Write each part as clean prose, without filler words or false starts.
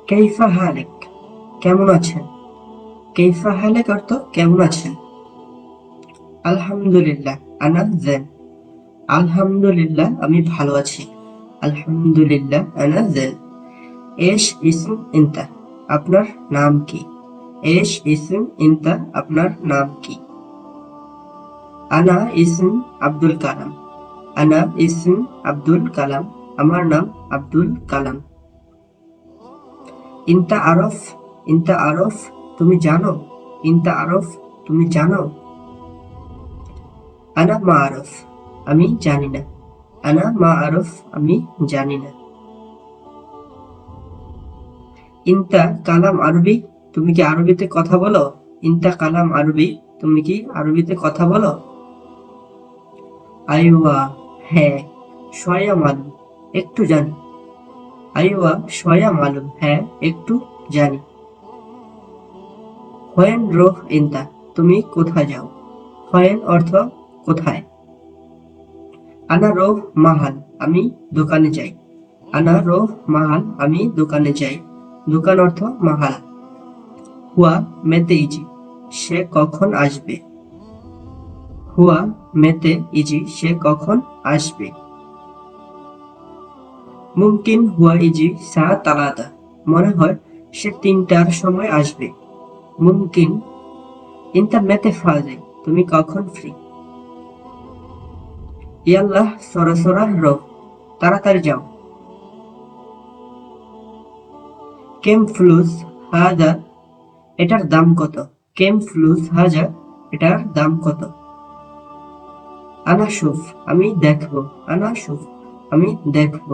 কাইফা হালেক, কেমন আছেন? কাইফা হালেক অর্থ কেমন আছেন। আলহামদুলিল্লাহ, আনা জেন। আলহামদুলিল্লাহ, আমি ভালো আছি। আলহামদুলিল্লাহ, আনা জেন। এশ ইসম ইনতা, আপনার নাম কি? এশ ইসম ইনতা, আপনার নাম কি? আনা ইসম আব্দুল কালাম। আনা ইসম আব্দুল কালাম, আমার নাম আব্দুল কালাম। ইনতা আরফ, ইনতা আরফ, তুমি জানো? ইনতা আরফ, তুমি জানো? আনা মা আরফ, আমি জানি না। আনা মা আরফ, আমি জানি না। ইনতা কালাম আরবি, তুমি কি আরবিতে কথা বলো? ইনতা কালাম আরবি, তুমি কি আরবিতে কথা বলো? আইওয়া, হ্যাঁ। শয়া মালুম, একটু জানি। আইওয়া শয়া মালুম, হ্যাঁ একটু জানি। হোয়েন রোহ ইনতা, তুমি কোথায় যাও? হোয়েন অর্থ কোথায়। আনা রোহ মাহাল, আমি দোকানে যাই। আনা রোহ মাহাল, আমি দোকানে যাই। দোকান অর্থ মাহাল। হুয়া মেতে ইজি, সে কখন আসবে? হুয়া মেতে ইজি, সে কখন আসবে? মুমকিন হুয়া ইজি সা তালাদা, মনে হয় সে 3টার সময় আসবে। মুমকিন। ইনতা মেতে ফাজে, তুমি কখন ফ্রি? ইয়াল্লাহ সরাসরা রোহ, তাড়াতাড়ি যাও। কেম ফ্লুস হাজা, এটার দাম কত? কেম ফ্লুস হাজা, এটার দাম কত? আনা শুফ, আমি দেখব। আনা শুফ, আমি দেখব।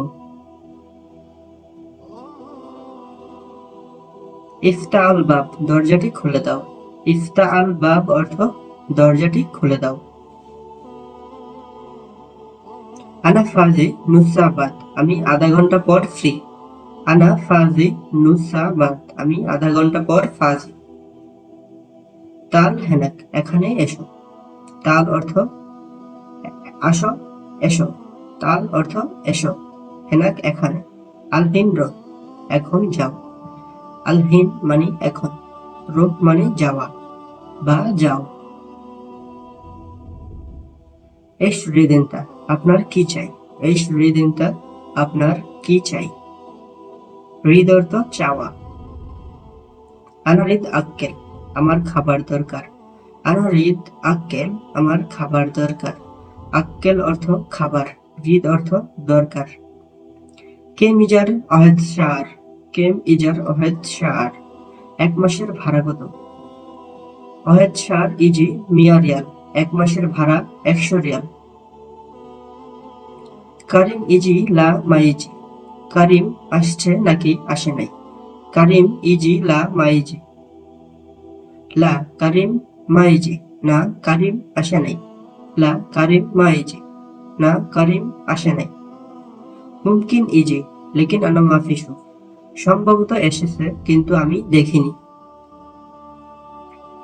ইফতা আল বাব, দরজাটি খুলে দাও। ইফতা আল বাব অর্থ দরজাটি খুলে দাও। আনা ফাজি নুসাবাদ, আমি আধা ঘন্টা পর ফ্রি। আনা ফাজি নুসাবাদ, আমি আধা ঘন্টা পর ফাজি। তাল হেনাক, এখানে এসো। তাল অর্থ আসো, এসো। তাল অর্থ এসো। হেনাক এখানে। আলহিন রোহ, এখন যাও। আলহিন মানে এখন, রোহ মানে যাওয়া বা যাও। এশ হৃদিনতা, আপনার কি চাই? এশ হৃদিনতা, আপনার কি চাই? হৃদ অর্থ চাওয়া। আনারিদ আক্কেল, আমার খাবার দরকার। আনারিদ আক্কেল, আমার খাবার দরকার। আক্কেল অর্থ খাবার, হৃদ অর্থ দরকার। কেম ইজার অহেদ শার, কেম ইজার অহেদ শার, 1 মাসের ভাড়া কত? অহেদ শার ইজি মিয়া রিয়াল, 1 মাসের ভাড়া 100 রিয়াল। কারিম ইজি লা মাইজি, কারিম আসছে নাকি আসে নাই? কারিম ইজি লা মাইজি, লা কারিম মাইজি, না কারিম আসে নাই। লা কারিম মাইজি, না কারিম আসে নাই। মুমকিন ইজি লেকিন আনা মাফি শুফ, সম্ভবত এসেছে কিন্তু আমি দেখিনি।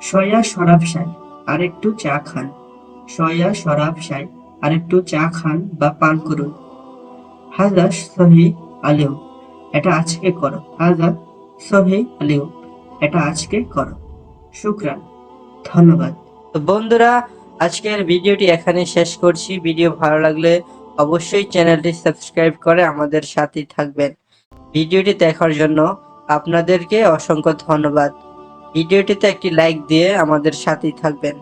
সয়া শরাব শাই, আরেকটু চা খান। সয়া শরাব শাই, আরেকটু চা খান বা পান করুন। হাজা সহি আলিম, এটা আজকে করো। হাজা সহি আলিম, এটা আজকে করো। শুকরান, ধন্যবাদ। তো বন্ধুরা, আজকের ভিডিওটি এখানে শেষ করছি। ভিডিও ভালো লাগলে অবশ্যই চ্যানেলটি সাবস্ক্রাইব করে আমাদের সাথেই থাকবেন। ভিডিওটি দেখার জন্য আপনাদেরকে অসংখ্য ধন্যবাদ। ভিডিওটিতে একটি লাইক দিয়ে আমাদের সাথেই থাকবেন।